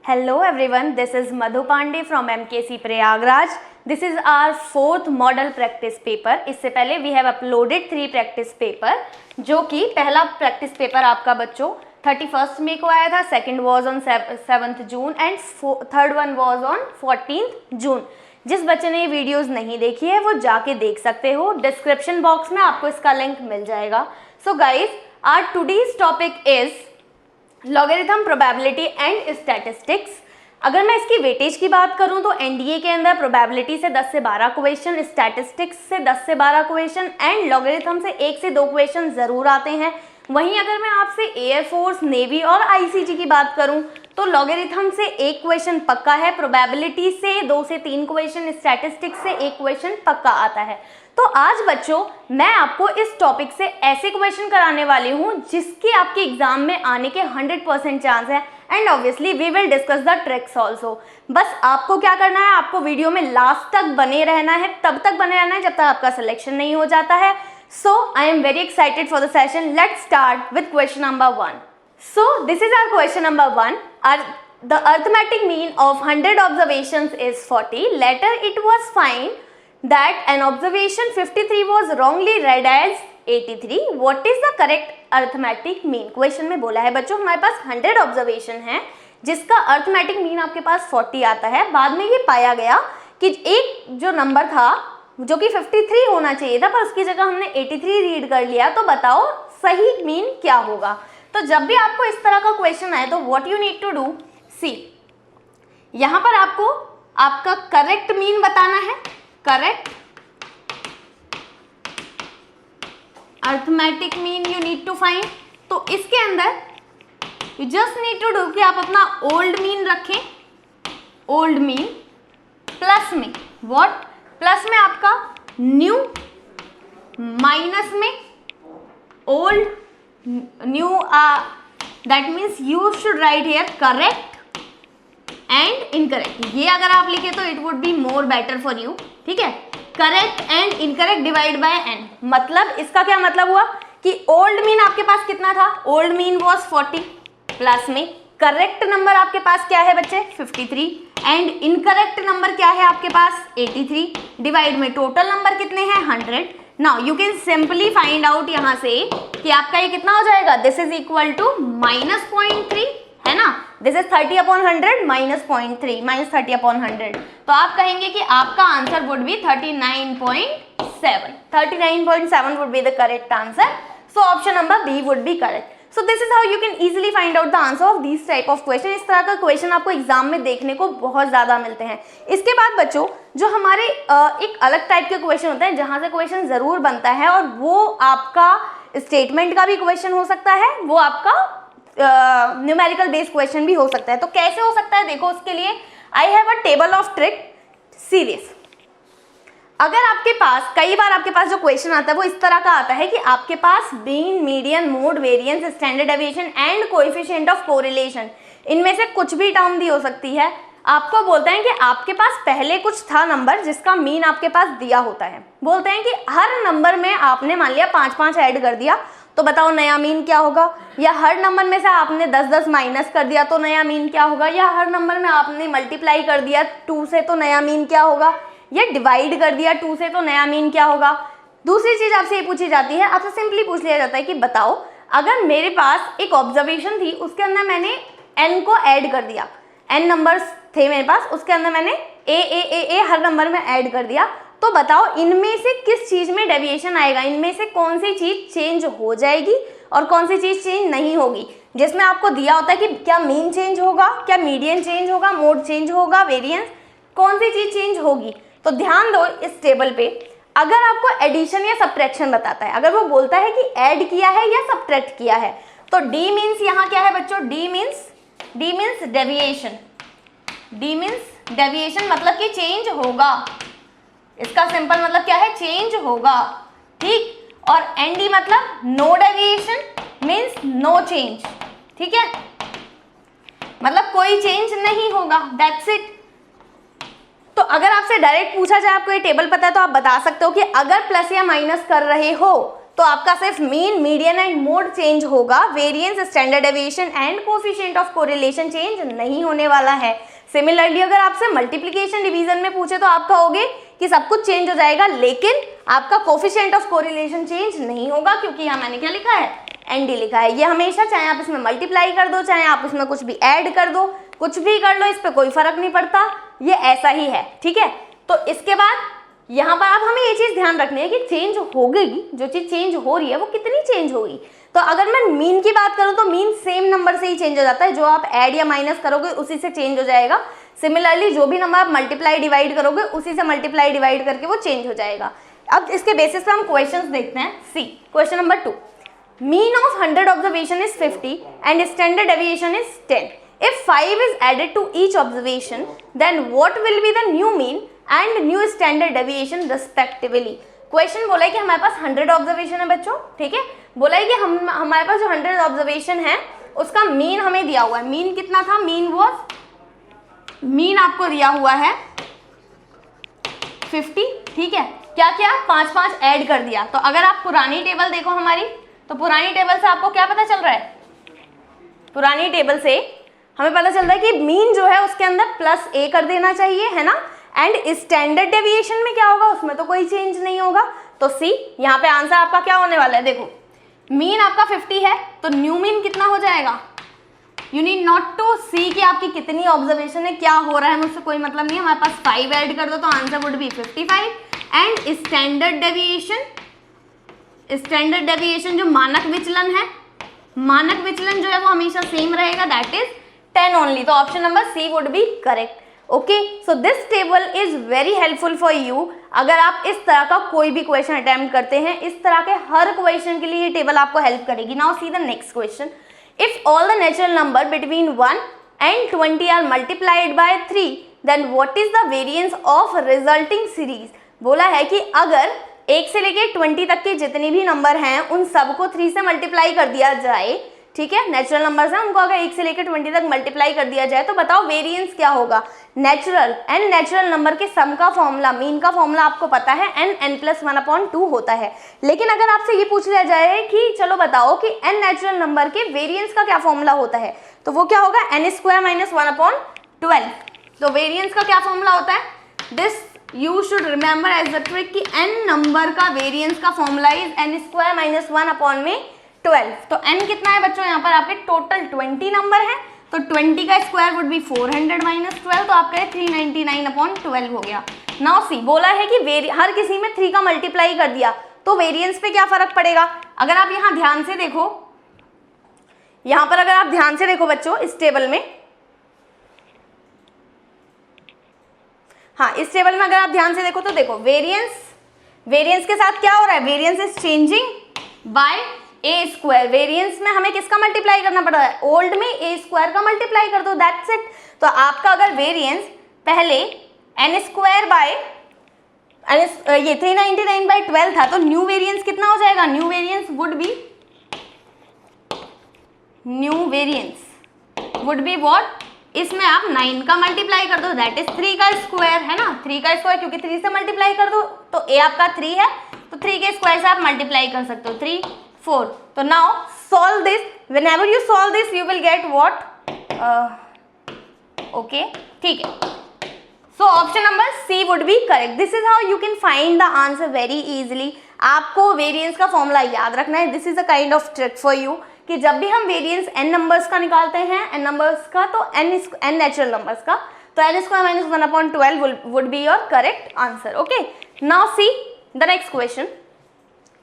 Hello everyone, this is Madhu Pandey from MKC Prayagraj. This is our fourth model practice paper. इससे पहले we have uploaded 3 practice paper, जो कि पहला practice paper आपका बच्चों 31st मई को आया था, second was on 7th June and third one was on 14th June. जिस बच्चे ने ये वीडियोस नहीं देखी है वो जाके देख सकते हो, डिस्क्रिप्शन बॉक्स में आपको इसका लिंक मिल जाएगा. So guys, our today's topic is logarithm, probability and statistics. अगर मैं इसकी वेटेज की बात करूं तो एनडीए के अंदर प्रोबेबिलिटी से 10 से 12 क्वेश्चन, स्टैटिस्टिक्स से 10 से 12 क्वेश्चन एंड लॉगरिथम से 1 से 2 क्वेश्चन जरूर आते हैं. वहीं अगर मैं आपसे एयरफोर्स, नेवी और आईसीजी की बात करूं तो लॉगरिथम से 1 क्वेश्चन पक्का है, प्रोबेबिलिटी से 2 से 3 क्वेश्चन, स्टैटिस्टिक्स से 1 क्वेश्चन पक्का आता है. तो आज बच्चों मैं आपको इस टॉपिक से ऐसे क्वेश्चन कराने वाली हूँ जिसकी आपके एग्जाम में आने के 100% चांस है and obviously we will discuss the tricks also. बस आपको क्या करना है, आपको वीडियो में लास्ट तक बने रहना है, तब तक बने रहना है जब तक आपका सिलेक्शन नहीं हो जाता है. So I am very excited for the session. Let's start with question number 1. So this is our question number 1. The arithmetic mean of 100 observations is 40. Later it was found that an observation 53 was wrongly read as 83. What is the correct arithmetic mean? Question में बोला है बच्चों हमारे पास 100 observation है जिसका arithmetic mean आपके पास 40 आता है. बाद में ये पाया गया कि एक जो नंबर था जो कि 53 होना चाहिए था पर उसकी जगह हमने 83 रीड कर लिया. तो बताओ सही मीन क्या होगा. तो जब भी आपको इस तरह का क्वेश्चन आए तो what you need to do, see यहां पर आपको आपका करेक्ट मीन बताना है, correct arithmetic mean you need to find. तो इसके अंदर you just need to do कि आप अपना ओल्ड मीन रखें, ओल्ड मीन प्लस में व्हाट, प्लस में आपका न्यू, माइनस में old, new. That means you should write here correct and incorrect. ये अगर आप लिखे तो it would be more better for you. ठीक है, correct and incorrect divide by N. मतलब इसका क्या मतलब हुआ कि ओल्ड मीन आपके पास कितना था, ओल्ड मीन वॉज 40, प्लस में करेक्ट नंबर आपके पास क्या है बच्चे 53 एंड इनकरेक्ट नंबर क्या है आपके पास 83, डिवाइड में टोटल नंबर कितने हैं 100. Now you can simply find out यहाँ से कि आपका ये कितना हो जाएगा, दिस इज इक्वल टू -0.3 है ना. This is 30/100 -0.3 -30/100. तो आप कहेंगे कि आपका answer would be 39.7. 39.7 would be the correct answer. So option number B would be correct. So this is how you can easily find out the answer of these type of question. इस तरह का question आपको exam में देखने को बहुत ज़्यादा मिलते हैं. इसके बाद बच्चों जो हमारे एक अलग टाइप के क्वेश्चन होते हैं जहाँ से क्वेश्चन ज़रूर बनता है और वो आपका स्टेटमेंट का भी क्वेश्चन हो सकता है, वो आपका न्यूमेरिकल बेस्ड क्वेश्चन भी हो सकता है. तो कैसे हो सकता है देखो, उसके लिए I have a table of trick series. अगर आपके पास कई बार आपके पास जो क्वेश्चन आता है वो इस तरह का आता है कि आपके पास mean, median, mode, variance, standard deviation and coefficient of correlation, इनमें से कुछ भी टर्म दी हो सकती है. आपको बोलते हैं कि आपके पास पहले कुछ था नंबर जिसका मीन आपके पास दिया होता है. बोलते हैं कि हर नंबर में आपने मान लिया 5-5 ऐड कर दिया तो बताओ नया मीन क्या होगा. या हर नंबर में से आपने 10-10 माइनस कर दिया तो नया मीन क्या होगा. या हर नंबर में आपने मल्टीप्लाई कर दिया 2 से तो नया मीन क्या होगा. ये डिवाइड कर दिया 2 से तो नया मीन क्या होगा. दूसरी चीज आपसे ये पूछी जाती है, आपसे सिंपली पूछ लिया जाता है कि बताओ अगर मेरे पास एक ऑब्जर्वेशन थी उसके अंदर मैंने n को ऐड कर दिया, n नंबर्स थे मेरे पास, उसके अंदर मैंने ए हर नंबर में ऐड कर दिया, तो बताओ इनमें से किस चीज में डेविएशन आएगा, इनमें से कौन सी चीज चेंज हो जाएगी और कौन सी चीज चेंज नहीं होगी. जिसमें आपको दिया होता है कि क्या मीन चेंज होगा, क्या मीडियन चेंज होगा, मोड चेंज होगा, वेरिएंस, कौन सी चीज चेंज होगी. तो ध्यान दो इस टेबल पे, अगर आपको एडिशन या सब्ट्रैक्शन बताता है, अगर वो बोलता है कि ऐड किया है या सब्ट्रैक्ट किया है, तो डी मीन्स यहाँ क्या है बच्चों, D means deviation. D means deviation मतलब कि चेंज होगा. इसका सिंपल मतलब क्या है, चेंज होगा. ठीक, और एन डी मतलब no deviation means no change. ठीक है, मतलब कोई चेंज नहीं होगा, दैट्स इट. तो अगर आपसे डायरेक्ट पूछा जाए आपको ये टेबल पता है तो आप बता सकते हो कि अगर प्लस या माइनस कर रहे हो तो आपका सिर्फ mean, median and mode change होगा, variance, standard deviation and coefficient of correlation change नहीं होने वाला है। सिमिलरली अगर आपसे मल्टीप्लिकेशन डिवीजन में पूछे तो आप कहोगे कि सब कुछ चेंज हो जाएगा, लेकिन आपका कोफिशिएंट ऑफ कोरिलेशन चेंज नहीं होगा, क्योंकि यहाँ मैंने क्या लिखा है, एनडी लिखा है। ये हमेशा, चाहे आप इसमें मल्टीप्लाई कर दो, चाहे आप इसमें कुछ भी ऐड कर दो, कुछ भी कर लो, इस पर कोई फर्क नहीं पड़ता, ये ऐसा ही है, ठीक है। तो इसके बाद यहाँ पर आप हमें ये चीज ध्यान रखनी है कि चेंज होगी, जो चीज चेंज हो रही है वो कितनी चेंज होगी। तो अगर मैं मीन की बात करूं तो मीन सेम नंबर से ही चेंज हो जाता है, जो आप ऐड या माइनस करोगे उसी से चेंज हो जाएगा। सिमिलरली जो भी नंबर आप मल्टीप्लाई डिवाइड करोगे उसी से मल्टीप्लाई डिवाइड करके वो चेंज हो जाएगा। अब इसके बेसिस पे हम क्वेश्चंस देखते हैं। See question number 2, mean of 100 observation is 50 and standard deviation is 10. If 5 is added to each observation, then what will be the new mean and new standard deviation respectively? Question बोला है कि हमारे पास 100 observation है बच्चों, ठीक है। बोला है कि हमारे पास जो 100 ऑब्जर्वेशन है उसका मीन हमें दिया हुआ है। मीन कितना था, मीन आपको दिया हुआ है 50, ठीक है। क्या किया, 5 ऐड कर दिया। तो अगर आप पुरानी टेबल देखो हमारी, तो पुरानी टेबल से आपको क्या पता चल रहा है, पुरानी टेबल से हमें पता चल रहा है कि मीन जो है उसके अंदर प्लस ए कर देना चाहिए, है ना। एंड स्टैंडर्ड डेविएशन में क्या होगा, उसमें तो कोई चेंज नहीं होगा। तो सी, यहाँ पे आंसर आपका क्या होने वाला है, देखो मीन आपका 50 है तो न्यू मीन कितना हो जाएगा। यू नीड नॉट टू सी कि आपकी कितनी ऑब्जर्वेशन है, क्या हो रहा है, मुझसे कोई मतलब नहीं है। हमारे पास 5 ऐड कर दो तो answer would B 55। And standard deviation जो मानक विचलन है, मानक विचलन जो है वो हमेशा सेम रहेगा, दैट इज 10 ओनली। तो option number C would be correct. Okay, so this table is very helpful for you. अगर आप इस तरह का कोई भी क्वेश्चन अटेम्प्ट करते हैं, इस तरह के हर क्वेश्चन के लिए ये टेबल आपको हेल्प करेगी। Now see the next question, if all the natural number between 1 and 20 are multiplied by 3, then what is the variance of resulting series. बोला है कि अगर 1 से लेके 20 तक के जितने भी नंबर हैं उन सबको 3 से मल्टीप्लाई कर दिया जाए, ठीक है, नेचुरल नंबर्स हैं उनको अगर 1 से लेकर 20 तक मल्टीप्लाई कर दिया जाए, तो बताओ वेरिएंस क्या होगा। नेचुरल एंड नेचुरल नंबर के सम का फॉर्मूला, मीन का फॉर्मूला आपको पता है, n+1/2 होता है। लेकिन अगर आपसे ये पूछ लिया जाए कि चलो बताओ कि n नेचुरल नंबर के वेरिएंस का क्या फॉर्मूला होता है, तो वो क्या होगा, n² - 1/12। तो वेरिएंस का क्या फॉर्मूला होता है, this you should remember as the trick कि n नंबर का वेरिएंस का फॉर्मूला इज n² - 1/12। तो n कितना है बच्चों, यहाँ पर आपके टोटल 20 नंबर है, तो 20 का स्क्वायर वुड बी 400 - 12, तो आपका 399/12 हो गया। नाउ सी, बोला है कि हर किसी में 3 का मल्टीप्लाई कर दिया तो वेरिएंस पे क्या फर्क पड़ेगा। अगर आप यहाँ ध्यान से देखो, यहाँ पर अगर आप ध्यान से देखो बच्चों इस टेबल में, हाँ इस टेबल में अगर आप ध्यान से देखो तो देखो वेरिएंस के साथ क्या हो रहा है, variance is changing by a²। Variance में हमें किसका मल्टीप्लाई करना पड़ रहा है, ओल्ड में a² का मल्टीप्लाई कर दो, दैट्स इट। तो आपका अगर वेरिएंस पहले ये 399/12 था, तो न्यू वेरिएंस कितना हो जाएगा, new variance would be what, इसमें आप 9 का मल्टीप्लाई कर दो, दैट इज 3 का स्क्वायर, है ना, 3 का स्क्वायर, क्योंकि 3 से मल्टीप्लाई कर दो तो a आपका 3 है, तो 3 के स्क्वायर से आप मल्टीप्लाई कर सकते हो, 3 4। तो now solve this, whenever you solve this you will get what, okay, ठीक है। So option number C would be correct. This is how you can find the answer very easily. आपको variance का formula याद रखना है, this is a kind of trick for you, कि जब भी हम वेरिएंस n नंबर्स का निकालते हैं, n नंबर्स का, तो n नेचुरल नंबर्स का, तो n² - 1/12 would be your correct answer. Okay, now see the next question,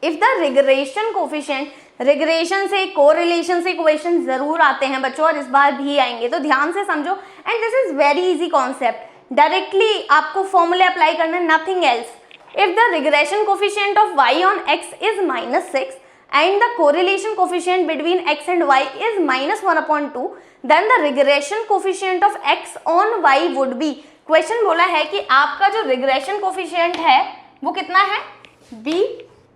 if the regression coefficient, regression से कोरिलेशन से क्वेश्चन जरूर आते हैं बच्चों, और इस बार भी आएंगे, तो ध्यान से समझो। And this is very easy concept, directly आपको फॉर्मूले अप्लाई करना है, nothing else. If the regression coefficient of y on x is -6 and the correlation coefficient between x and y is -1/2, then the regression coefficient of x on y would be। Question बोला है कि आपका जो regression coefficient है वो कितना है,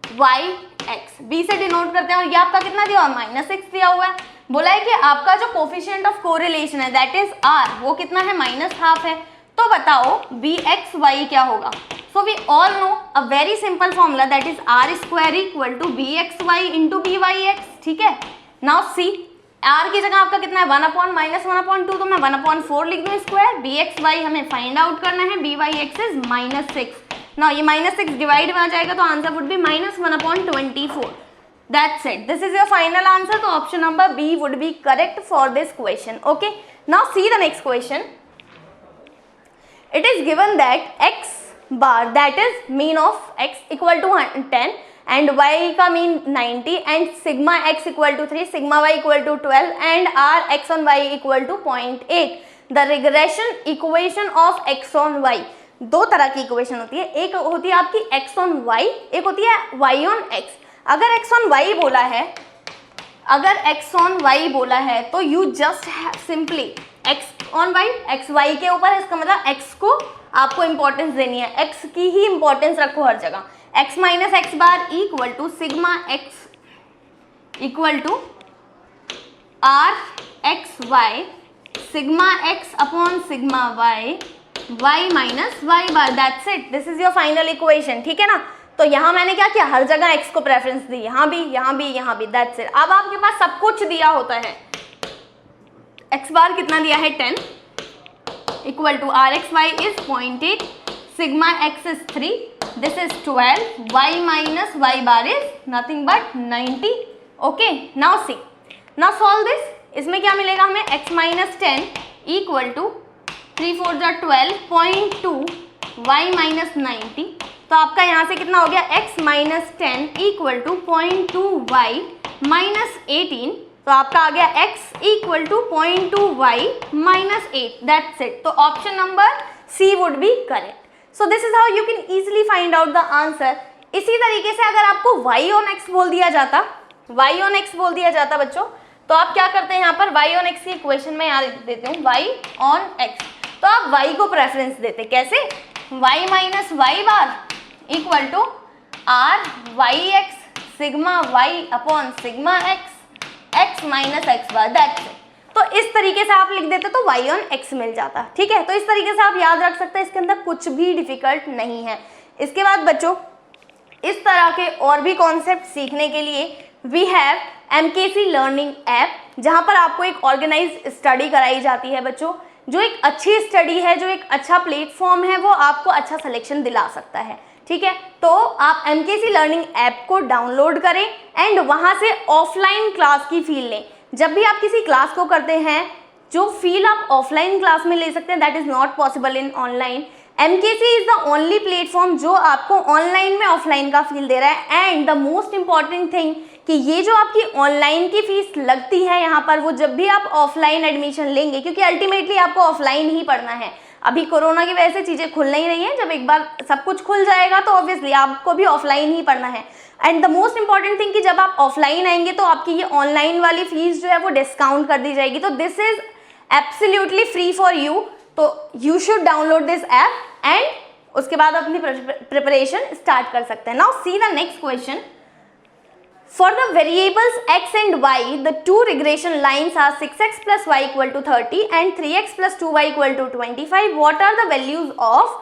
by(x), b से डिनोट करते हैं, और ये आपका कितना दिया हुआ, -6 दिया हुआ है। बोला है कि आपका जो कोफिशिएंट ऑफ कोरिलेशन है दैट इज r, वो कितना है, -½ है। तो तो बताओ बी एक्स वाई क्या होगा। So we all know a very simple formula that is R square equal to B X Y into B Y X. ठीक है, नाउ सी आर की जगह आपका कितना है 1/-1/2, तो मैं 1/4 लिख दूँ स्क्वायर। बी एक्स वाई हमें फाइंड आउट करना है, B Y X is -6। Now ये -6 डिवाइड में आ जाएगा तो answer would be -1/24। That's it. This is your final answer. So option number B would be correct for this question. Okay. Now see the next question. It is given that x bar, that is mean of x equal to 10 and y का mean 90 and sigma x equal to 3, sigma y equal to 12 and r x on y equal to 0.8. The regression equation of x on y. दो तरह की equation होती है, एक होती है आपकी x on y, एक होती है y on x. अगर x on y बोला है, अगर x on y बोला है तो you just have simply x on y, x y के ऊपर है, इसका मतलब x को आपको इंपॉर्टेंस देनी है, x की ही इंपॉर्टेंस रखो हर जगह। x minus X bar equal to sigma x equal to R X Y sigma x upon sigma y y minus Y bar. That's it, this is your final equation. ठीक है ना, तो यहाँ मैंने क्या किया, हर जगह x को प्रेफरेंस दी, यहाँ भी यहाँ भी यहाँ भी। That's it. अब आपके पास सब कुछ दिया होता है, x बार कितना दिया है 10 equal to R X Y is 0.8, sigma x is 3, this is 12, y minus Y bar is nothing but 90। Okay, now see, now solve this. इसमें क्या मिलेगा हमें, x minus 10 equal to 3 4 12.2 y minus 90। तो आपका यहाँ से कितना हो गया, x minus 10 equal to 0.2 y minus 18। तो आपका आ गया x equal to 0.2 y minus 8। That's it. तो option number C would be correct. So this is how you can easily find out the answer. इसी तरीके से अगर आपको y ऑन x बोल दिया जाता, y ऑन x बोल दिया जाता बच्चों, तो आप क्या करते हैं, यहाँ पर y ऑन x की इक्वेशन में यहाँ देते हूँ y ऑन x, तो आप y को प्रेफरेंस देते, कैसे, y minus Y bar equal to R Y X sigma Y upon sigma X X minus X bar. That's it. तो इस तरीके से आप लिख देते तो y ऑन x मिल जाता। ठीक है, तो इस तरीके से आप याद रख सकते हैं, इसके अंदर कुछ भी डिफिकल्ट नहीं है। इसके बाद बच्चों इस तरह के और भी कॉन्सेप्ट सीखने के लिए we have MKC learning app, जहाँ पर आपको एक ऑर्गेनाइज्ड स्टडी कराई जाती है बच्चों। जो एक अच्छी स्टडी है, जो एक अच्छा प्लेटफॉर्म है, वो आपको अच्छा सिलेक्शन दिला सकता है। ठीक है, तो आप MKC लर्निंग ऐप को डाउनलोड करें एंड वहाँ से ऑफलाइन क्लास की फील लें। जब भी आप किसी क्लास को करते हैं, जो फील आप ऑफलाइन क्लास में ले सकते हैं, that is not possible in online. MKC is the only platform जो आपको ऑनलाइन में ऑफलाइन का फील दे रहा है। And the most important thing कि ये जो आपकी ऑनलाइन की फीस लगती है यहाँ पर, वो जब भी आप ऑफलाइन एडमिशन लेंगे, क्योंकि अल्टीमेटली आपको ऑफलाइन ही पढ़ना है। अभी कोरोना की वजह से चीज़ें खुल नहीं रही हैं, जब एक बार सब कुछ खुल जाएगा तो ऑब्वियसली आपको भी ऑफलाइन ही पढ़ना है। And the most important thing कि जब आप ऑफलाइन आएंगे तो आपकी ये ऑनलाइन वाली फीस जो है वो डिस्काउंट कर दी जाएगी। तो this is absolutely free for you, तो you should download this app and उसके बाद अपनी प्रिपरेशन स्टार्ट कर सकते हैं। Now see the next question. For the variables x and y, the two regression lines are 6x plus y equal to 30 and 3x plus 2y equal to 25. What are the values of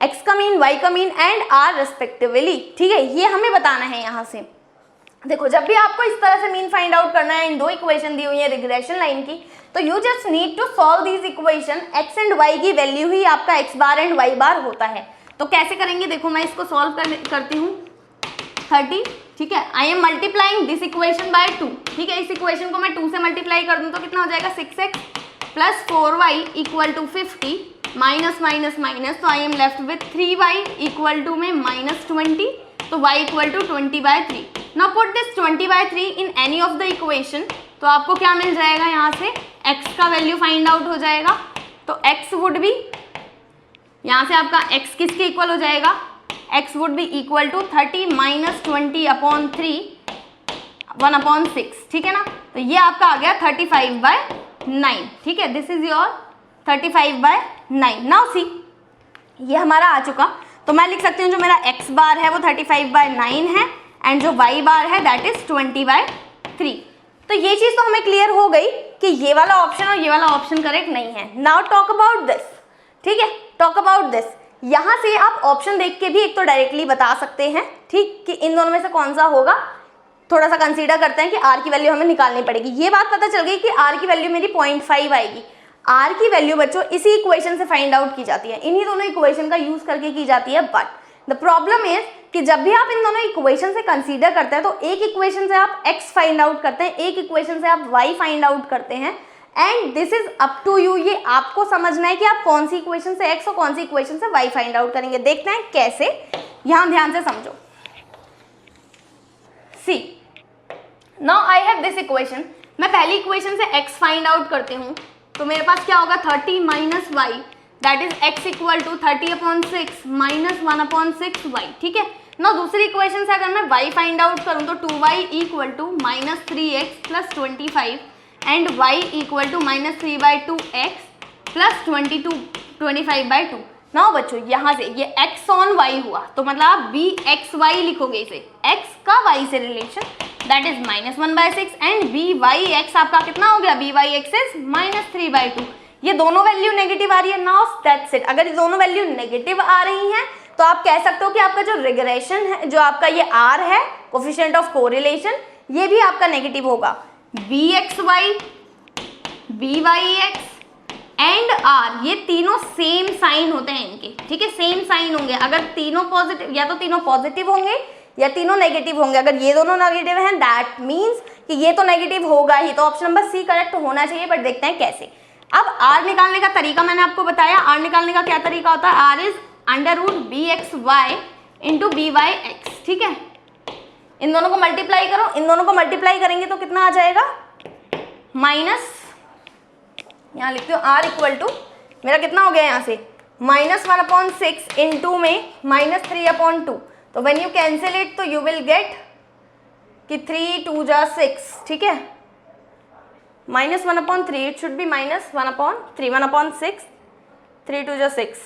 x का mean, y का mean and r respectively? ठीक है, ये हमें बताना है यहाँ से। देखो, जब भी आपको इस तरह से मीन फाइंड आउट करना है, इन दो इक्वेशन दी हुई है रिग्रेशन लाइन की, तो you just need to solve this equation. x and y की वैल्यू ही आपका x bar and y bar होता है। तो कैसे करेंगे, देखो मैं इसको सॉल्व करती हूँ। 30, ठीक है, I am multiplying this equation by 2। ठीक है, इस इक्वेशन को मैं 2 से मल्टीप्लाई कर दूं तो कितना हो जाएगा, 6x plus 4y equal to 50 minus minus minus, तो I am left with 3y equal to में माइनस 20, तो y equal to 20/3। Now put this 20/3 in any of the equation, तो आपको क्या मिल जाएगा, यहाँ से x का वैल्यू फाइंड आउट हो जाएगा। तो x वुड बी, यहाँ से आपका x किसके इक्वल हो जाएगा, x would be equal to 30 minus 20/3 1/6। ठीक है ना, तो ये आपका आ गया 35/9। ठीक है, this is your 35/9। Now see, ये हमारा आ चुका, तो मैं लिख सकती हूँ जो मेरा x बार है वो 35/9 है एंड जो y बार है दैट इज 20/3। तो ये चीज़ तो हमें क्लियर हो गई कि ये वाला ऑप्शन और ये वाला ऑप्शन करेक्ट नहीं है। Now talk about this. ठीक है, टॉक अबाउट दिस, यहाँ से आप ऑप्शन देख के भी एक तो डायरेक्टली बता सकते हैं, ठीक, कि इन दोनों में से कौन सा होगा। थोड़ा सा कंसीडर करते हैं कि आर की वैल्यू हमें निकालनी पड़ेगी। ये बात पता चल गई कि आर की वैल्यू मेरी 0.5 आएगी। आर की वैल्यू बच्चों इसी इक्वेशन से फाइंड आउट की जाती है, इन्हीं दोनों इक्वेशन का यूज करके की जाती है। बट द प्रॉब्लम इज कि जब भी आप इन दोनों इक्वेशन से कंसीडर करते हैं तो एक इक्वेशन से आप x फाइंड आउट करते हैं, एक इक्वेशन से आप y फाइंड आउट करते हैं, and this is up to you. ये आपको समझना है कि आप कौन सी इक्वेशन से x और कौन सी इक्वेशन से y फाइंड आउट करेंगे। देखते हैं कैसे, यहां ध्यान से समझो। See now I have this equation, मैं पहली इक्वेशन से x फाइंड आउट करती हूँ, तो मेरे पास क्या होगा 30 minus Y, that is x equal to 30/6 minus 1/6y, ठीक है ना। दूसरी इक्वेशन से अगर मैं y फाइंड आउट करूँ तो 2y equal to minus 3x plus 25 and y equal to minus 3/2x plus 25/2। ना बच्चों यहाँ से ये x ऑन y हुआ, तो मतलब आप bxy लिखोगे इसे, x का y से relation, that is -1/6 and byx आपका कितना हो गया, byx इज -3/2। ये दोनों वैल्यू नेगेटिव आ रही है। नाउ दैट्स इट, अगर ये दोनों वैल्यू नेगेटिव आ रही हैं तो आप कह सकते हो कि आपका जो रिग्रेशन है, जो आपका ये r है, कोफिशिएंट ऑफ कोरिलेशन, ये भी आपका नेगेटिव होगा। bxy, byx एंड r, ये तीनों सेम साइन होते हैं इनके, ठीक है, सेम साइन होंगे। अगर तीनों पॉजिटिव, या तो तीनों पॉजिटिव होंगे या तीनों नेगेटिव होंगे। अगर ये दोनों नेगेटिव हैं दैट मीन्स कि ये तो नेगेटिव होगा ही, तो ऑप्शन नंबर सी करेक्ट होना चाहिए। बट देखते हैं कैसे। अब r निकालने का तरीका मैंने आपको बताया। r निकालने का क्या तरीका होता है, r is √bxy into byx, ठीक है। इन दोनों को मल्टीप्लाई करो, इन दोनों को मल्टीप्लाई करेंगे तो कितना आ जाएगा, माइनस, यहाँ लिखती हूँ r इक्वल टू, मेरा कितना हो गया यहाँ से -1/6 इंटू में -3/2, तो व्हेन यू कैंसिल इट तो यू विल गेट कि 3 2 जा 6, ठीक है, -1/3, इट शुड बी -1/3, 1/6, 3 2 जा 6,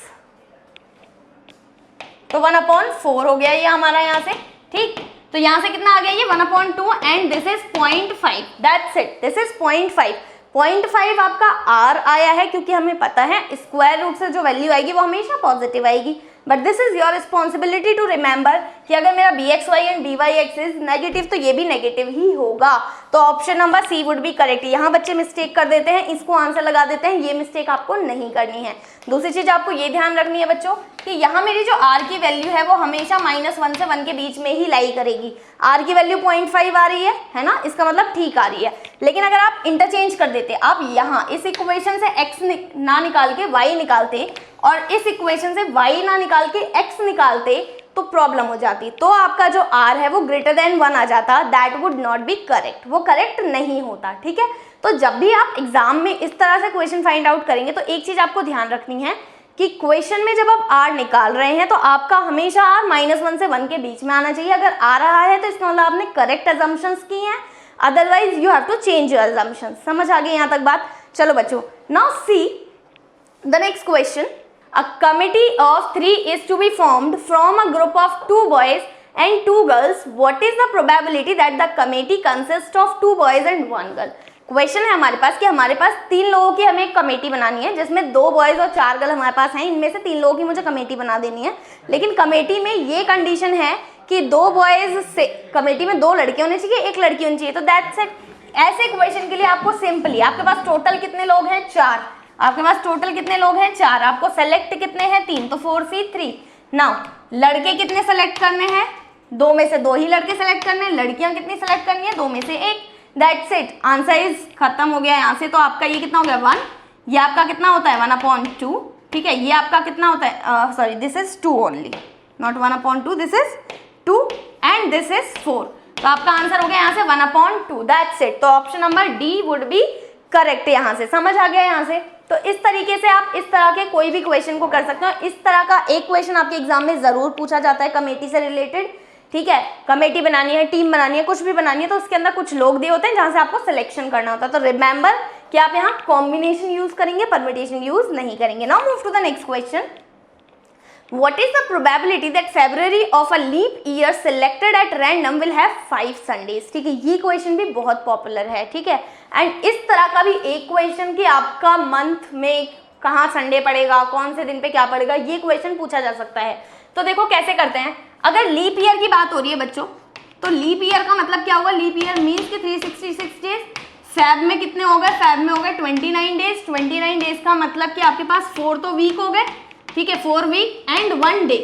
तो 1/4 हो गया ये हमारा यहाँ से, ठीक। तो यहाँ से कितना आ गया ये 1/2 and this is 0.5, that's it, this is 0.5 आपका r आया है, क्योंकि हमें पता है स्क्वायर रूट से जो वैल्यू आएगी वो हमेशा पॉजिटिव आएगी। But this is your responsibility to remember कि अगर मेरा bxy and byx is negative तो ये भी नेगेटिव ही होगा। तो option number C would be correct. यहाँ बच्चे मिस्टेक कर देते हैं, इसको आंसर लगा देते हैं, ये मिस्टेक आपको नहीं करनी है। दूसरी चीज आपको ये ध्यान रखनी है बच्चों कि यहाँ मेरी जो r की वैल्यू है वो हमेशा -1 से 1 के बीच में ही लाई करेगी। r की वैल्यू 0.5 आ रही है ना, इसका मतलब ठीक आ रही है। लेकिन अगर आप इंटरचेंज कर देते, आप यहाँ इस इक्वेशन से x ना निकाल के y निकालते और इस इक्वेशन से y ना निकाल के x निकालते तो प्रॉब्लम हो जाती, तो आपका जो r है वो ग्रेटर देन 1 आ जाता, that would not be correct, वो करेक्ट नहीं होता, ठीक है। तो जब भी आप एग्जाम में इस तरह से क्वेश्चन फाइंड आउट करेंगे तो एक चीज आपको ध्यान रखनी है कि क्वेश्चन में जब आप r निकाल रहे हैं तो आपका हमेशा r -1 से 1 के बीच में आना चाहिए। अगर आ रहा है तो इसका मतलब आपने करेक्ट अजम्पशंस की हैं, otherwise you have to change your assumptions. समझ आ गई यहाँ तक बात। चलो बच्चों, now see the next question. A committee of 3 is to be formed from a group of 2 boys and 2 girls. What is the probability that the committee consists of 2 boys and 1 girl? Question है हमारे पास कि हमारे पास 3 लोगों की हमें एक committee बनानी है जिसमें 2 बॉयज और 4 गर्ल हमारे पास हैं। इनमें से 3 लोगों की मुझे कमेटी बना देनी है, लेकिन कमेटी में ये कंडीशन है कि 2 बॉयज से कमेटी में 2 लड़के होने चाहिए, 1 लड़की होनी चाहिए। तो दैट्स इट। ऐसे क्वेश्चन के लिए आपको सिंपली, आपके पास टोटल कितने लोग हैं, 4, आपके पास टोटल कितने लोग हैं, 4, आपको सेलेक्ट कितने हैं, 3, तो 4C3। नाउ लड़के कितने सेलेक्ट करने हैं, 2 में से 2 ही लड़के सेलेक्ट करने हैं। लड़कियां कितनी सेलेक्ट करनी है, 2 में से 1। दैट्स इट, आंसर इज खत्म हो गया यहाँ से। तो आपका ये कितना हो गया, 1, ये आपका कितना होता है 1/2, ठीक है। ये आपका कितना होता है, sorry this is 2 only, not 1/2, this is 2 and this is 4। तो आपका आंसर हो गया यहाँ से 1/2, दैट्स इट। तो option number D would be correct. यहाँ से समझ आ गया यहाँ से। तो इस तरीके से आप इस तरह के कोई भी क्वेश्चन को कर सकते हो। इस तरह का एक क्वेश्चन आपके एग्जाम में जरूर पूछा जाता है कमेटी से रिलेटेड, ठीक है। कमेटी बनानी है, टीम बनानी है, कुछ भी बनानी है, तो उसके अंदर कुछ लोग दिए होते हैं जहां से आपको सिलेक्शन करना होता है। तो रिमेंबर कि आप यहाँ कॉम्बिनेशन यूज करेंगे, परमिटेशन यूज नहीं करेंगे। Now move to the next question. What is the probability that February of a leap year selected at random will have 5 Sundays? ठीक है, ये क्वेश्चन भी बहुत पॉपुलर है, ठीक है। एंड इस तरह का भी एक क्वेश्चन कि आपका मंथ में कहाँ संडे पड़ेगा, कौन से दिन पे क्या पड़ेगा, ये क्वेश्चन पूछा जा सकता है। तो देखो कैसे करते हैं, अगर लीप ईयर की बात हो रही है बच्चों, तो लीप ईयर का मतलब क्या होगा, लीप ईयर मीन्स कि 366 डेज। फेब में कितने हो गए, फेब में हो गए 29 डेज। 29 डेज का मतलब कि आपके पास 4 तो वीक हो गए, ठीक है, 4 week and 1 day,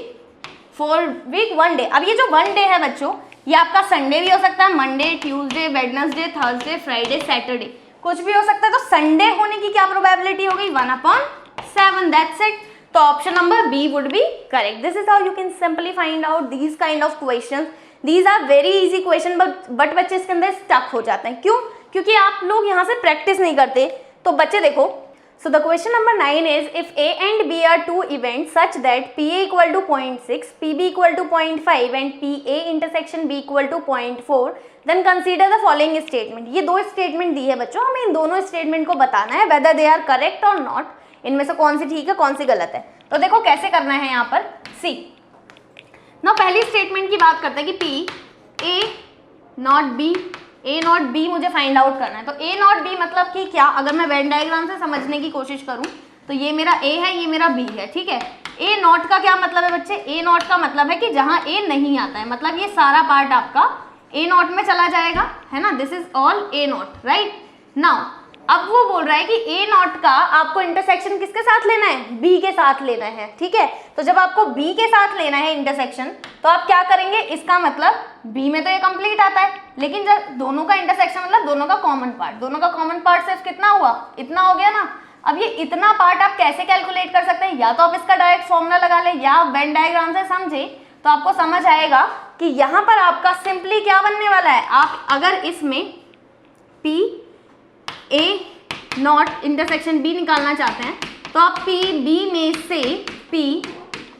4 week 1 day. अब ये जो 1 डे है बच्चों, ये आपका संडे भी हो सकता है, Monday, Tuesday, Wednesday, Thursday, Friday, Saturday, कुछ भी हो सकता है। तो संडे होने की क्या प्रोबेबिलिटी हो गई, 1/7, दैट्स इट। तो option number B would be correct. This is how you can simply find out these kind of questions. These are very easy question, but बच्चे इसके अंदर स्टक हो जाते हैं। क्यों? क्योंकि आप लोग यहाँ से प्रैक्टिस नहीं करते। तो बच्चे देखो, so the question number 9 is if A and B are two events such that PA equal to 0.6, PB equal to 0.5 and PA intersection B equal to 0.4, then consider the following statement। ये दो statement दी है बच्चों, हमें इन दोनों statement को बताना है whether they are correct or not, इनमें से कौन सी ठीक है कौन सी गलत है। तो देखो कैसे करना है यहाँ पर, सी ना पहली स्टेटमेंट की बात करते हैं कि P A not B, A not be मुझे फाइंड आउट करना है। तो ए नॉट बी मतलब कि क्या, अगर मैं वेन डायग्राम से समझने की कोशिश करूं तो ये मेरा ए है, ये मेरा बी है, ठीक है। ए नॉट का क्या मतलब है बच्चे, ए नॉट का मतलब है कि जहां ए नहीं आता है, मतलब ये सारा पार्ट आपका ए नॉट में चला जाएगा, है ना, this is all A not, right. Now अब वो बोल रहा है कि ए नॉट का आपको इंटरसेक्शन किसके साथ लेना है, बी के साथ लेना है, ठीक है। तो जब आपको बी के साथ लेना है इंटरसेक्शन, तो आप क्या करेंगे, इसका मतलब बी में तो ये कंप्लीट आता है, लेकिन जब दोनों का इंटरसेक्शन मतलब दोनों का कॉमन पार्ट, दोनों का कॉमन पार्ट सिर्फ कितना हुआ, इतना हो गया ना। अब ये इतना पार्ट आप कैसे कैलकुलेट कर सकते हैं, या तो आप इसका डायरेक्ट फॉर्मूला लगा ले, या वेन डायग्राम से समझे तो आपको समझ आएगा कि यहाँ पर आपका सिंपली क्या बनने वाला है। आप अगर इसमें P A not intersection B निकालना चाहते हैं, तो आप पी बी में से पी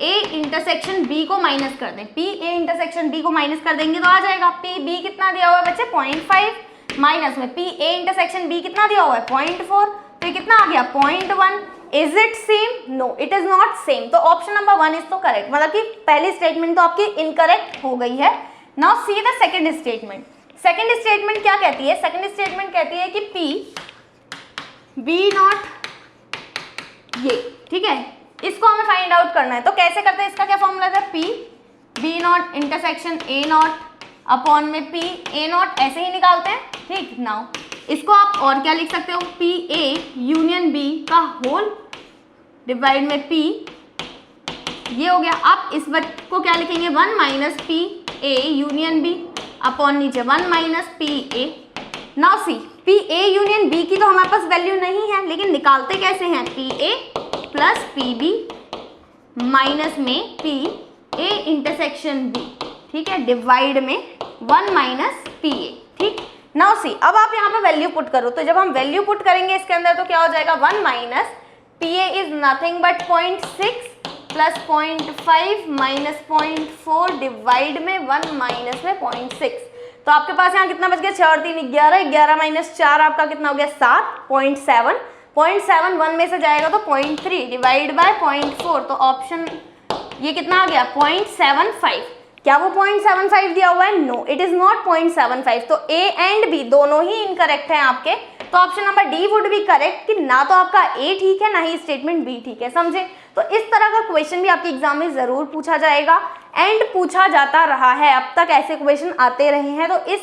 ए इंटरसेक्शन बी को माइनस कर दें, पी ए इंटरसेक्शन बी को माइनस कर देंगे तो आ जाएगा पी बी कितना दिया हुआ है बच्चे 0.5, माइनस में पी ए इंटरसेक्शन बी कितना दिया हुआ है 0.4, तो ये कितना आ गया 0.1। Is it same, no it is not same. तो ऑप्शन नंबर 1 इज तो करेक्ट, मतलब कि पहली स्टेटमेंट तो आपकी इनकरेक्ट हो गई है। Now see the second statement. Second statement क्या कहती है, सेकंड स्टेटमेंट कहती है कि पी बी नॉट ये, ठीक है, इसको हमें फाइंड आउट करना है। तो कैसे करते हैं, इसका क्या फॉर्मूला था, P B not intersection A not upon में पी ए नॉट, ऐसे ही निकालते हैं, ठीक। नाउ इसको आप और क्या लिख सकते हो, पी ए यूनियन बी का होल डिवाइड में पी, ये हो गया। आप इस बात को क्या लिखेंगे, 1 minus P A union B upon नीचे 1 minus P A. Now see P A union B की तो हमारे पास वैल्यू नहीं है, लेकिन निकालते कैसे हैं, P A plus P B minus में पी ए इंटरसेक्शन बी, ठीक है, डिवाइड में 1 माइनस पी ए, ठीक। नाउ सी अब आप यहाँ पे वैल्यू पुट करो, तो जब हम वैल्यू पुट करेंगे इसके अंदर तो क्या हो जाएगा, 1 minus P A is nothing but 0.6 plus 0.5 minus 0.4 divide में 1 माइनस में 0.6। तो आपके पास यहाँ कितना बच गया, 4 3 11, 11 माइनस 4 आपका कितना हो गया 7, 0.7, 0.7 1 में से जाएगा तो 0.3 डिवाइड बाय 0.4, तो ऑप्शन ये कितना आ गया 0.75। क्या वो 0.75 दिया हुआ है, नो इट इज नॉट 0.75। तो ए एंड बी दोनों ही इनकरेक्ट हैं आपके, तो option number D would be correct कि ना तो आपका ए ठीक है ना ही स्टेटमेंट बी ठीक है, समझे। तो इस तरह का क्वेश्चन भी आपके एग्जाम में जरूर पूछा जाएगा एंड पूछा जाता रहा है, अब तक ऐसे क्वेश्चन आते रहे हैं, तो इस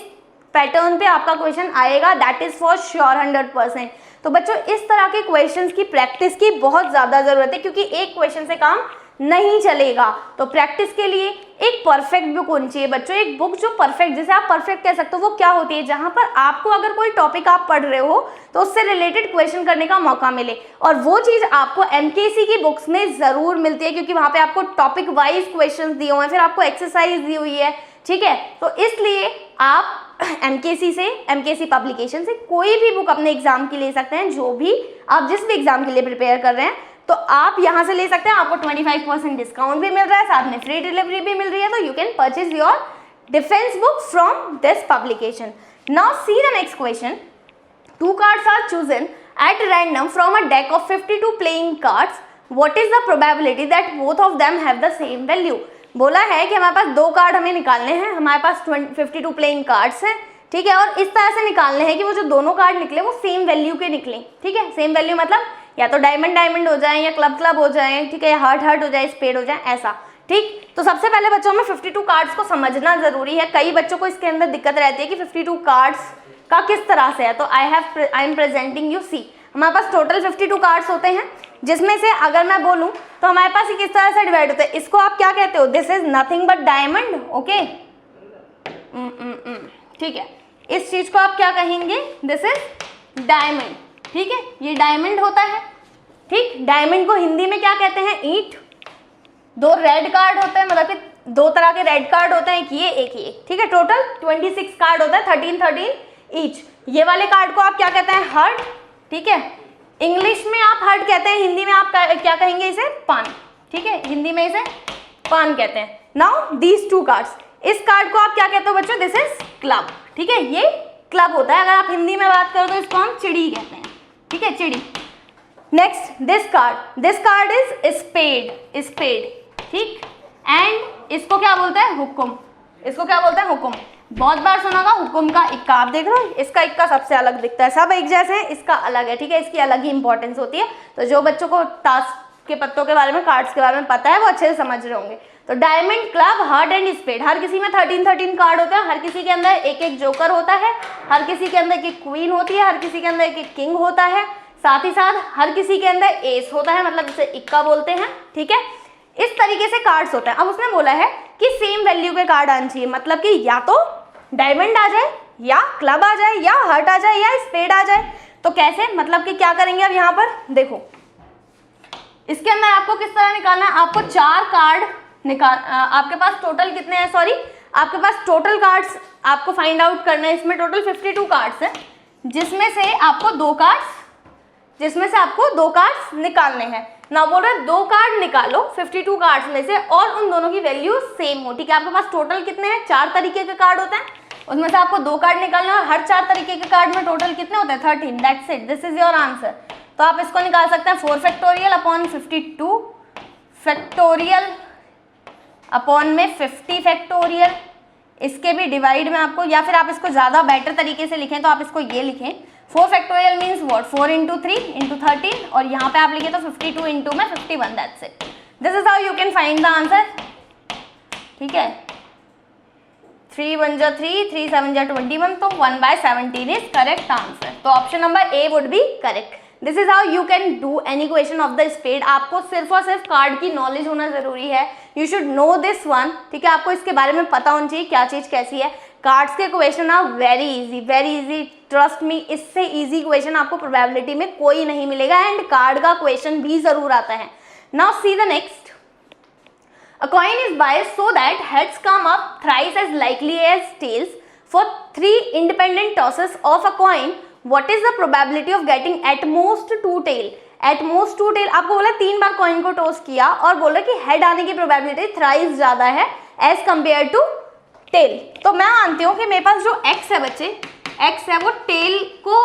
पैटर्न पे आपका क्वेश्चन आएगा, दैट इज फॉर श्योर 100%। तो बच्चों इस तरह के क्वेश्चंस की प्रैक्टिस की बहुत ज़्यादा ज़रूरत है, क्योंकि एक क्वेश्चन से काम नहीं चलेगा। तो प्रैक्टिस के लिए एक परफेक्ट बुक होनी चाहिए बच्चों, एक बुक जो परफेक्ट, जिसे आप परफेक्ट कह सकते हो, वो क्या होती है, जहां पर आपको अगर कोई टॉपिक आप पढ़ रहे हो तो उससे रिलेटेड क्वेश्चन करने का मौका मिले, और वो चीज़ आपको एमकेसी की बुक्स में ज़रूर मिलती है, क्योंकि वहाँ पे आपको टॉपिक वाइज क्वेश्चन दिए हुए हैं, फिर आपको एक्सरसाइज दी हुई है, ठीक है। तो इसलिए आप एमकेसी से, एमकेसी पब्लिकेशन से कोई भी बुक अपने एग्जाम की ले सकते हैं, जो भी आप जिस भी एग्जाम के लिए प्रिपेयर कर रहे हैं, तो आप यहाँ से ले सकते हैं। आपको 25% डिस्काउंट भी मिल रहा है, साथ में फ्री डिलीवरी भी मिल रही है, तो you can purchase your defence book from this publication. Now see the next question. 2 cards are chosen at random from a deck of 52 playing cards. What is the probability that both of them have the same value? बोला है कि हमारे पास 2 card हमें निकालने हैं, हमारे पास 52 playing cards हैं, ठीक है, और इस तरह से निकालने हैं कि वो जो दोनों कार्ड निकले वो सेम वैल्यू के निकले, ठीक है। सेम वैल्यू मतलब या तो डायमंड डायमंड हो जाए, या क्लब क्लब हो जाए, ठीक है, या हार्ट हार्ट हो जाए, स्पेड हो जाए, ऐसा। ठीक, तो सबसे पहले बच्चों में 52 कार्ड्स को समझना जरूरी है। कई बच्चों को इसके अंदर दिक्कत रहती है कि 52 कार्ड्स का किस तरह से है। तो आई एम प्रेजेंटिंग यू, सी हमारे पास टोटल 52 कार्ड्स होते हैं, जिसमें से अगर मैं बोलूं तो हमारे पास ये किस तरह से डिवाइड होते हैं। इसको आप क्या कहते हो, this is nothing but diamond, okay, ठीक है, इस चीज को आप क्या कहेंगे, दिस इज डायमंड, ठीक है, ये डायमंड होता है। ठीक, डायमंड को हिंदी में क्या कहते हैं, ईंट। दो रेड कार्ड होते हैं, मतलब कि दो तरह के रेड कार्ड होते हैं, एक ये एक ये, ठीक है, टोटल 26 कार्ड होता है, 13 ईच। ये वाले कार्ड को आप क्या कहते हैं, हार्ट, ठीक है, इंग्लिश में आप हार्ट कहते हैं, हिंदी में आप क्या कहेंगे, इसे पान, ठीक है, हिंदी में इसे पान कहते हैं। नाउ दीज टू कार्ड्स, इस कार्ड को आप क्या कहते हो बच्चों, दिस इज क्लब, ठीक है, ये क्लब होता है। अगर आप हिंदी में बात करो तो इसको हम चिड़ी कहते हैं, ठीक है, चिड़ी। Next this card is spade, spade, ठीक, एंड इसको क्या बोलते हैं, हुक्म, इसको क्या बोलते हैं, हुक्म। बहुत बार सुना होगा हुक्म का इक्का, आप देख रहे हो, इसका इक्का सबसे अलग दिखता है, सब एक जैसे हैं, इसका अलग है, ठीक है, इसकी अलग ही इंपॉर्टेंस होती है। तो जो बच्चों को ताश के पत्तों के बारे में, कार्ड्स के बारे में पता है, वो अच्छे से समझ रहे होंगे। तो diamond, club, heart and spade, हर किसी में 13 कार्ड होते हैं, हर किसी के अंदर एक एक जोकर होता है, हर किसी के अंदर एक क्वीन होती है, हर किसी के अंदर एक किंग होता है, साथ ही साथ हर किसी के अंदर एस होता है, मतलब जिसे इक्का बोलते हैं, ठीक है। इस तरीके से कार्ड्स होते हैं। अब उसने बोला है कि सेम वैल्यू के कार्ड आने चाहिए, मतलब कि या तो डायमंड आ जाए, या क्लब आ जाए, या हार्ट आ जाए, या स्पेड आ जाए। तो कैसे, मतलब कि क्या करेंगे, अब यहाँ पर देखो, इसके अंदर आपको किस तरह निकालना है, आपको 4 कार्ड आपके पास टोटल कितने हैं, सॉरी, आपके पास टोटल कार्ड्स आपको फाइंड आउट करना है। इसमें टोटल 52 कार्ड्स हैं, जिसमें से आपको 2 कार्ड्स निकालने हैं। ना बोल रहे 2 कार्ड निकालो 52 कार्ड्स में से, और उन दोनों की वैल्यू सेम हो, ठीक है। आपके पास टोटल कितने हैं, 4 तरीके के कार्ड होते हैं, उसमें से आपको 2 कार्ड निकालना है, और हर 4 तरीके के कार्ड में टोटल कितने होते हैं, 13, that's it, this is your answer. तो आप इसको निकाल सकते हैं 4 फैक्टोरियल अपॉन 52 फैक्टोरियल अपॉन में 50 फैक्टोरियल। इसके भी डिवाइड में आपको, या फिर आप इसको ज़्यादा बेटर तरीके से लिखें तो आप इसको ये लिखें, 4 factorial means what, 4 into 3 into 13, और यहाँ पे आप लिखे तो 52 इंटू में 51, that's it. This is how you can find the answer, ठीक है। 3 1 जा 3, 3 7 जा 21, तो 1/17 इज करेक्ट आंसर। तो option number A would be correct. This is how you can do any question of the spade. आपको सिर्फ और सिर्फ कार्ड की नॉलेज होना जरूरी है, you should know this one, ठीक है। आपको इसके बारे में पता होना चाहिए क्या चीज़ कैसी है। कार्ड्स के question are very easy, trust me, इससे इजी क्वेश्चन आपको प्रोबेबिलिटी में कोई नहीं मिलेगा, एंड कार्ड का क्वेश्चन भी जरूर आता है। Now see the next, a coin is biased so that heads come up thrice as likely as tails for 3 independent tosses of a coin. What is the probability of getting at most 2 tail? At most 2 tail, आपको बोला 3 बार coin को toss किया और बोला कि head आने की probability thrice ज्यादा है एज कंपेयर टू टेल। तो मैं मानती हूँ कि मेरे पास जो एक्स है बच्चे, एक्स है वो टेल को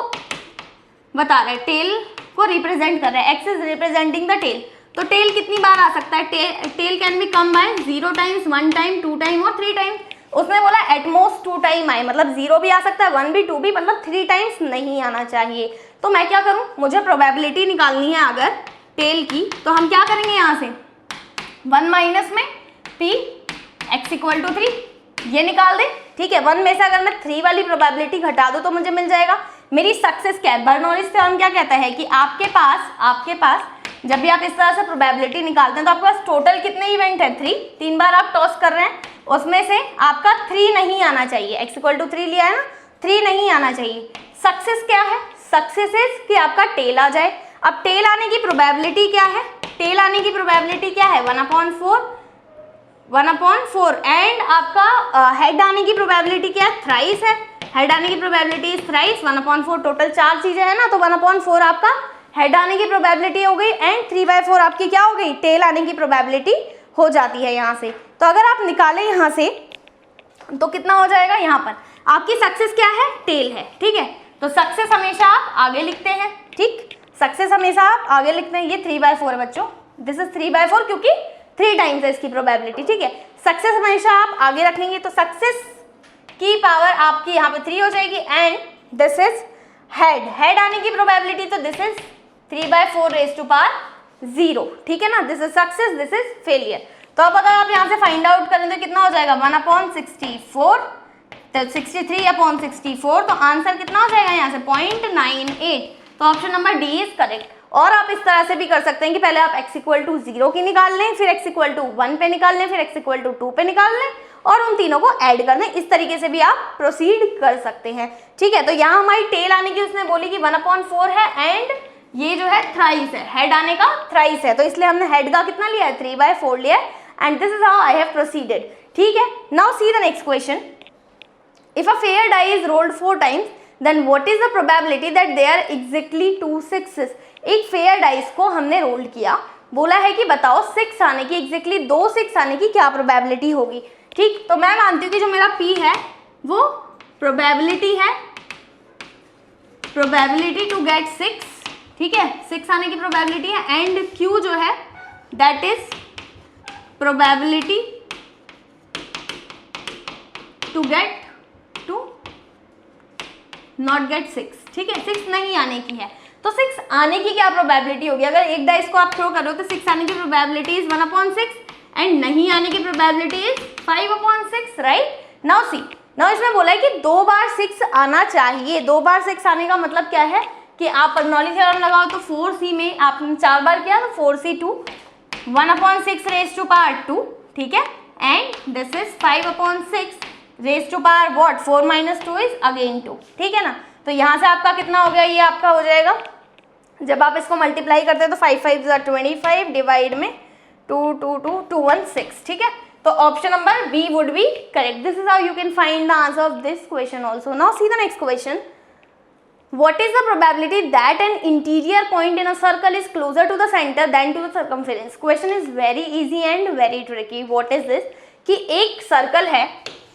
बता रहा है, टेल को रिप्रेजेंट कर रहा है, X is representing the tail. तो टेल कितनी बार आ सकता है, tail can be come by 0 times, 1 time, 2 time और 3 टाइम। उसने बोला एटमोस्ट 2 टाइम आए, मतलब 0 भी आ सकता है, 1 भी, 2 भी, मतलब 3 टाइम्स नहीं आना चाहिए। तो मैं क्या करूं, मुझे प्रोबेबिलिटी निकालनी है अगर टेल की, तो हम क्या करेंगे यहाँ से 1 माइनस में p x इक्वल टू 3 ये निकाल दे, ठीक है। 1 में से अगर मैं 3 वाली प्रोबेबिलिटी घटा दूं तो मुझे मिल जाएगा। मेरी सक्सेस क्या है, बर्नौलिस थ्योरम क्या कहता है कि आपके पास जब भी आप इस तरह से प्रोबेबिलिटी निकालते हैं तो आपके पास टोटल कितने इवेंट है, 3 बार आप टॉस कर रहे हैं, उसमें से आपका 3 नहीं आना चाहिए। x इक्वल टू 3 लिया है ना, 3 नहीं आना चाहिए। सक्सेस क्या है, सक्सेस इज कि आपका टेल आ जाए। अब टेल आने की प्रोबेबिलिटी क्या है, टेल आने की प्रोबेबिलिटी क्या है 1/4 एंड आपका हेड आने की प्रोबेबिलिटी क्या है, थ्राइस है। हेड आने की प्रोबेबिलिटी इज थ्राइस, 1/4, टोटल 4 चीजें हैं ना, तो 1/4 आपका हेड आने की प्रोबेबिलिटी हो गई, एंड 3/4 आपकी क्या हो गई, टेल आने की प्रोबेबिलिटी हो जाती है यहाँ से। तो अगर आप निकालें यहाँ से तो कितना हो जाएगा, यहाँ पर आपकी सक्सेस क्या है, टेल है, ठीक है। तो सक्सेस हमेशा आप आगे लिखते हैं, ठीक, सक्सेस हमेशा आप आगे लिखते हैं। ये 3/4 है बच्चों, दिस इज 3/4 क्योंकि 3 टाइम्स है इसकी प्रोबेबिलिटी, ठीक है। सक्सेस हमेशा आप आगे रखेंगे, तो सक्सेस की पावर आपकी यहाँ पे 3 हो जाएगी, एंड दिस इज हेड आने की प्रोबेबिलिटी, तो this is 3/4 raise to power 0, ठीक है ना। This is success, this is failure. तो अब अगर आप यहाँ से फाइंड आउट करें तो कितना हो जाएगा 1/64, तो 63/64, तो आंसर कितना हो जाएगा यहाँ से 0.98। तो option number D is correct. और आप इस तरह से भी कर सकते हैं कि पहले आप x = 0 की निकाल लें, फिर x = 1 पे निकाल लें, फिर x = 2 पे निकाल लें और उन तीनों को ऐड कर दें। इस तरीके से भी आप प्रोसीड कर सकते हैं, ठीक है। तो यहाँ हमारी टेल आने की उसने बोली कि 1/4 है एंड ये जो है थ्राइस है, हेड आने का थ्राइस है, तो इसलिए हमने हेड का कितना लिया है 3/4 लिया है and this is how I have proceeded, ठीक है। Now see the next question. If a fair die is rolled 4 times then what is the probability that there are exactly 2 6s। एक फेयर डाइस को हमने rolled किया, बोला है कि बताओ 6 आने की, एग्जैक्टली 2 6 आने की क्या प्रोबेबिलिटी होगी, ठीक। तो मैं मानती हूँ कि जो मेरा P है वो प्रोबेबिलिटी है, प्रोबेबिलिटी टू गेट 6, ठीक है, 6 आने की प्रोबेबिलिटी है एंड Q जो है that is probability to get not get 6, ठीक है, 6 नहीं आने की है। तो 6 आने की क्या प्रोबेबिलिटी होगी? अगर एक डाइस को आप थ्रो करो तो 6 आने की प्रोबेबिलिटी इज 1/6 एंड नहीं आने की probability is 5/6, right. Now see, now इसमें बोला है कि 2 बार 6 आना चाहिए। 2 बार 6 आने का मतलब क्या है कि आप बर्नौली थ्योरम लगाओ तो 4c में आपने 4 बार किया तो 4c2 1/6 रेज टू पावर 2, ठीक है, and this is 5/6 raise to power what 4 - 2 is again 2, ठीक है ना। तो यहाँ से आपका कितना हो गया, ये आपका हो जाएगा, जब आप इसको मल्टीप्लाई करते हैं तो 5 5 = 25 डिवाइड में 2 2 2 216, ठीक है। तो option number B would be correct. This is how you can find the answer of this question also. Now see the next question. What is the probability that an interior point in a circle is closer to the center than to the circumference? Question is very easy and very tricky. What is this? कि एक circle है,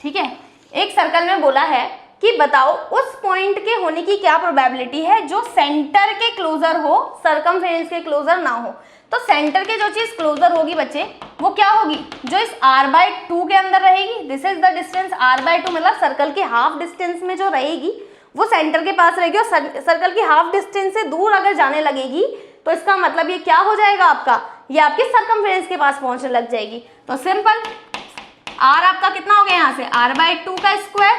ठीक है, एक circle में बोला है कि बताओ उस पॉइंट के होने की क्या प्रोबेबिलिटी है जो सेंटर के क्लोजर हो, सर्कमफेरेंस के क्लोजर ना हो। तो सेंटर के जो चीज क्लोजर होगी बच्चे वो क्या होगी, जो इस r/2 के अंदर रहेगी। This is the distance r/2, मतलब सर्कल के हाफ डिस्टेंस में जो रहेगी वो सेंटर के पास रहेगी और सर्कल की हाफ डिस्टेंस से दूर अगर जाने लगेगी तो इसका मतलब ये क्या हो जाएगा आपका, ये आपके सर्कमफेरेंस के पास पहुंचने लग जाएगी। तो सिंपल r आपका कितना हो गया यहाँ से r/2 का square,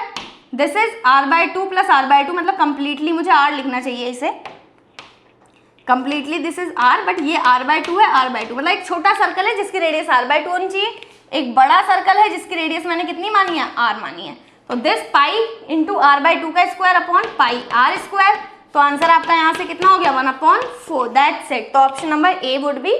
this is r/2 + r/2, मतलब कंप्लीटली मुझे r लिखना चाहिए इसे, completely this is r, but ये r/2 है, r/2 मतलब एक छोटा सर्कल है जिसकी रेडियस r/2 होनी चाहिए, एक बड़ा सर्कल है जिसकी रेडियस मैंने कितनी मानी है, r मानी है। तो दिस पाई इंटू r/2 का स्क्वायर अपॉन पाई r², तो आंसर आपका यहाँ से कितना हो गया 1/4, दैट्स इट। तो option number A would be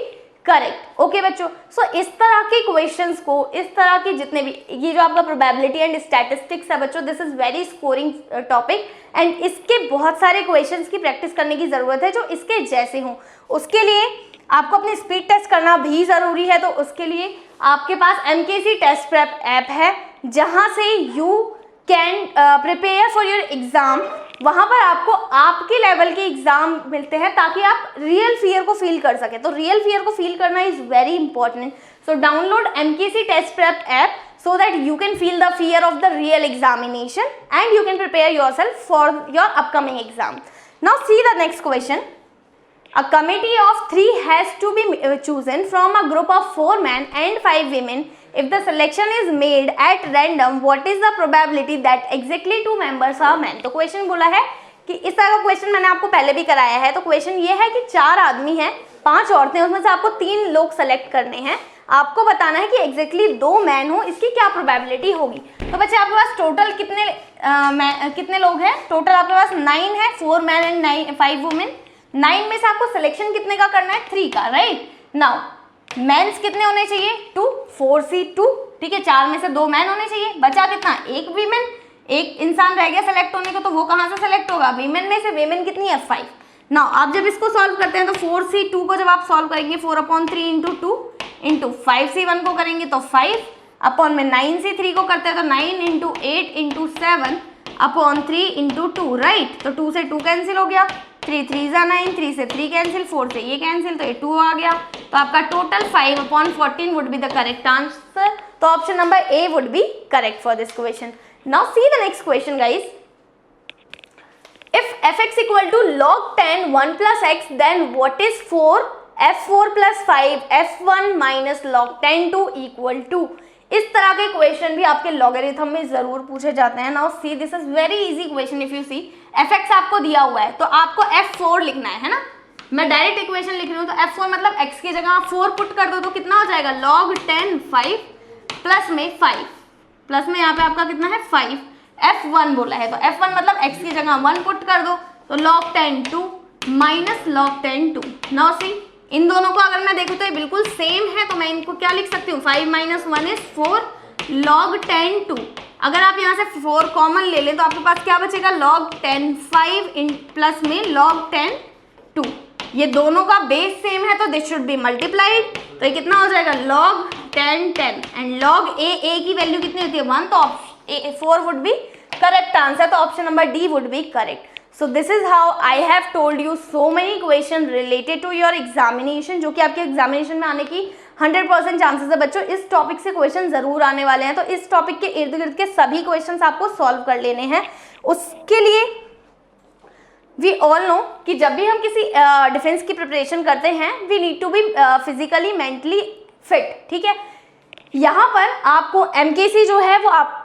correct. Okay बच्चों, सो इस तरह के क्वेश्चंस को, इस तरह के जितने भी, ये जो आपका प्रोबेबिलिटी एंड स्टैटिस्टिक्स है बच्चों, this is very scoring topic and इसके बहुत सारे क्वेश्चंस की प्रैक्टिस करने की जरूरत है जो इसके जैसे हों। उसके लिए आपको अपनी स्पीड टेस्ट करना भी जरूरी है, तो उसके लिए आपके पास MKC टेस्ट प्रेप ऐप है जहां से you can prepare for your exam. वहां पर आपको आपके लेवल के एग्जाम मिलते हैं ताकि आप रियल फियर को फील कर सके। तो रियल फियर को फील करना is very important. So download MKC test prep app so that you can feel the fear of the real examination and you can prepare yourself for your upcoming exam. Now see the next question. A committee of 3 has to be chosen from a group of 4 men and 5 women. If the selection is made at random, what is the probability that exactly 2 members are men? तो question बोला है कि इस तरह का question मैंने आपको पहले भी कराया है। तो क्वेश्चन ये है कि 4 आदमी हैं, 5 औरतें, उसमें से आपको 3 लोग सेलेक्ट करने हैं। आपको बताना है कि एग्जैक्टली 2 मैन हो, इसकी क्या प्रोबेबिलिटी होगी। तो बच्चे आपके पास टोटल कितने लोग हैं? टोटल आपके पास 9 है, 4 मैन एंड 5 वुमेन। 9 में से आपको सिलेक्शन कितने का करना है? 3 का, राइट। नाउ मेंस कितने होने चाहिए? 2, 4C2, ठीक है, 4 में से 2 मैन होने चाहिए। बचा कितना? 1 वीमेन। एक इंसान रह गया सेलेक्ट होने को, तो वो कहाँ से सेलेक्ट होगा? वीमेन में से। वीमेन कितनी है? 5। नाउ आप जब इसको सॉल्व करते हैं तो 4C2 को जब आप सॉल्व करेंगे 4/3 इंटू 2 इंटू 5C1 को करेंगे तो 5 अपॉन में 9C3 को करते हैं तो 9 इंटू 8 इंटू 7/3 इंटू 2, राइट। तो 2 से 2 कैंसिल हो गया, 3 3 = 9, 3 से 3 कैंसिल, 4 से ये कैंसिल, तो ये 2 आ गया। तो आपका total 5/14 would be the correct answer. तो option number A would be correct for this question. Now see the next question guys. If fx equal to log 10 1 plus x, then what is 4? f4 plus 5 f1 minus log 10 2 equal to. इस तरह के question भी आपके logarithm में जरूर पूछे जाते हैं. Now see this is very easy question. If you see fx आपको दिया हुआ है तो आपको f4 लिखना है ना. मैं डायरेक्ट इक्वेशन लिख रही हूँ तो f4 मतलब x की जगह 4 पुट कर दो तो कितना हो जाएगा log 10 5 प्लस में 5 प्लस में यहाँ पे आपका कितना है 5. f1 बोला है तो f1 मतलब x की जगह 1 पुट कर दो तो log 10 2 minus log 10 2. Now see इन दोनों को अगर मैं देखूँ तो ये बिल्कुल सेम है तो मैं इनको क्या लिख सकती हूँ 5 माइनस 1 इज 4 log 10 2. अगर आप यहाँ से 4 कॉमन ले लें तो आपके पास क्या बचेगा log 10 5 इन प्लस में log 10 2. ये दोनों का बेस सेम है तो दिस शुड बी मल्टीप्लाइड. तो ये कितना हो जाएगा log 10 10 एंड log a की वैल्यू कितनी होती है 1 तो 4 वुड बी करेक्ट आंसर. तो option number D would be correct. So this is how I have told you so many questions related to your examination, जो कि आपके एग्जामिनेशन में आने की 100% चांसेस है बच्चों. इस टॉपिक से क्वेश्चन जरूर आने वाले हैं तो इस टॉपिक के इर्द गिर्द के सभी क्वेश्चंस आपको सॉल्व कर लेने हैं. उसके लिए वी ऑल नो कि जब भी हम किसी डिफेंस की प्रिपरेशन करते हैं we need to be physically mentally fit. ठीक है, यहाँ पर आपको MKC जो है वो आप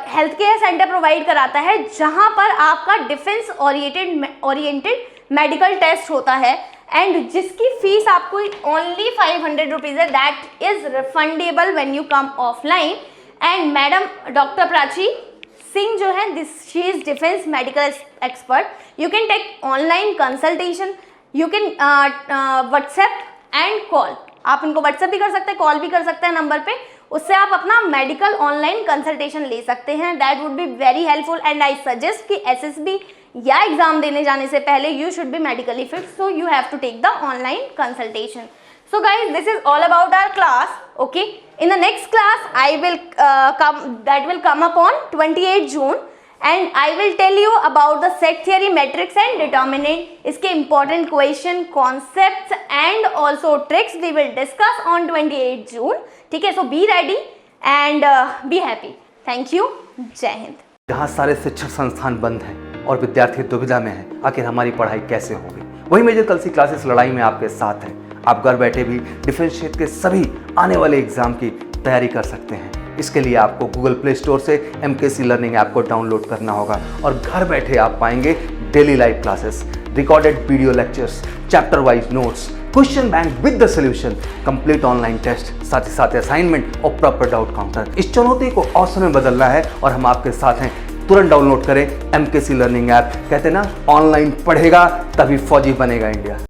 हेल्थ केयर सेंटर प्रोवाइड कराता है जहां पर आपका डिफेंस ओरिएंटेड मेडिकल टेस्ट होता है एंड जिसकी फीस आपको ओनली 500 रुपीज है. That is refundable when you come offline. And madam doctor Prachi Singh जो है this she is defence medical expert. You can take online consultation, you can WhatsApp and call. आप इनको WhatsApp भी कर सकते हैं, कॉल भी कर सकते हैं नंबर पे. उससे आप अपना मेडिकल ऑनलाइन कंसल्टेशन ले सकते हैं. That would be very helpful and I suggest कि SSB या एग्जाम देने जाने से पहले you should be medically fit so you have to take the online consultation. So guys this is all about our class. Okay, in the next class I will that will come upon 28 June and I will tell you about the set theory, matrix and determinant. इसके important question, concepts and also tricks we will discuss on 28 June. ठीक है, so be ready and be happy. Thank you. जय हिंद. जहाँ सारे शिक्षण संस्थान बंद हैं और विद्यार्थी दुविधा में हैं, आखिर हमारी पढ़ाई कैसे होगी, वही मेजर कलसी क्लासेस लड़ाई में आपके साथ है. आप घर बैठे भी डिफेंस क्षेत्र के सभी आने वाले एग्जाम की तैयारी कर सकते हैं. इसके लिए आपको गूगल प्ले स्टोर से MKC लर्निंग ऐप को डाउनलोड करना होगा और घर बैठे आप पाएंगे daily live classes, recorded video lectures, chapter wise notes, question bank with the solution, complete online test, साथ ही साथ असाइनमेंट और प्रॉपर डाउट काउंटर. इस चुनौती को अवसर में बदलना है और हम आपके साथ हैं. तुरंत डाउनलोड करें MKC लर्निंग ऐप. कहते हैं ना, ऑनलाइन पढ़ेगा तभी फौजी बनेगा इंडिया.